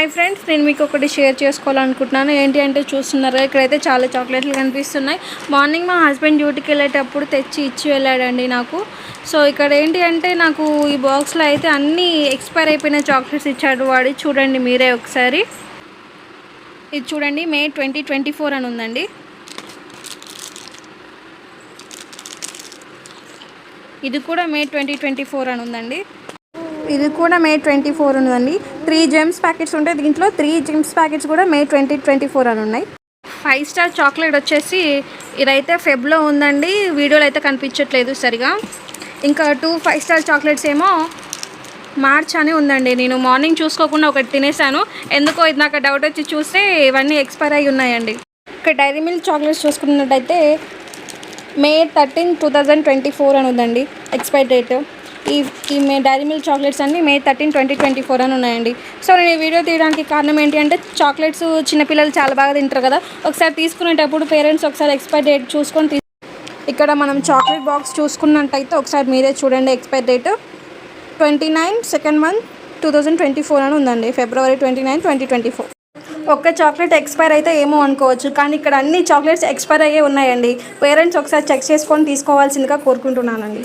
Hi friends, నేను మీకు ఒకటి షేర్ చేసుకోవాలనుకుంటున్నాను. ఏంటి అంటే చూస్తున్నారు ఇక్కడైతే చాలా చాక్లెట్లు కనిపిస్తున్నాయి. మార్నింగ్ మా హస్బెండ్ డ్యూటీకి వెళ్ళేటప్పుడు తెచ్చి ఇచ్చి వెళ్ళాడండి నాకు. సో ఇక్కడ ఏంటి అంటే నాకు ఈ బాక్స్లో అయితే అన్నీ ఎక్స్పైర్ అయిపోయిన చాక్లెట్స్ ఇచ్చాడు వాడి. చూడండి మీరే ఒకసారి. ఇది చూడండి, మే 2024 అని ఉందండి. ఇది కూడా మే 2024 అని ఉందండి. ఇది కూడా మే 24 ఉందండి. 3 జెమ్స్ ప్యాకెట్స్ ఉంటాయి దీంట్లో. 3 జెమ్స్ ప్యాకెట్స్ కూడా మే 2024 అని ఉన్నాయి. 5 స్టార్ చాక్లెట్ వచ్చేసి ఇదైతే ఫెబ్లో ఉందండి. వీడియోలో అయితే కనిపించట్లేదు సరిగా. ఇంకా 2 5 స్టార్ చాక్లెట్స్ ఏమో మార్చ్ అని ఉందండి. నేను మార్నింగ్ చూసుకోకుండా ఒకటి తినేసాను. ఎందుకో ఇది నాకు డౌట్ వచ్చి చూస్తే ఇవన్నీ ఎక్స్పైర్ అయి ఉన్నాయండి. ఇక్కడ డైరీ మిల్క్ చాక్లెట్స్ చూసుకున్నట్టయితే మే 13, 2024 అని ఉందండి ఎక్స్పైర్ డేట్. ఈ డైరీ మిల్క్ చాక్లెట్స్ అన్నీ మే 13, 2024 అని ఉన్నాయండి. సో నేను ఈ వీడియో తీయడానికి కారణం ఏంటి అంటే చాక్లెట్స్ చిన్నపిల్లలు చాలా బాగా తింటారు కదా. ఒకసారి తీసుకునేటప్పుడు పేరెంట్స్ ఒకసారి ఎక్స్పైర్ డేట్ చూసుకొని ఇక్కడ మనం చాక్లెట్ బాక్స్ చూసుకున్నట్టయితే ఒకసారి మీరే చూడండి. ఎక్స్పైర్ డేట్ 29 సెకండ్ మంత్ 2024 అని ఉందండి. ఫిబ్రవరి 29, 2024. ఒక్క చాక్లెట్ ఎక్స్పైర్ అయితే ఏమో అనుకోవచ్చు, కానీ ఇక్కడ అన్ని చాక్లెట్స్ ఎక్స్పైర్ అయ్యే ఉన్నాయండి. పేరెంట్స్ ఒకసారి చెక్ చేసుకొని తీసుకోవాల్సిందిగా కోరుకుంటున్నానండి.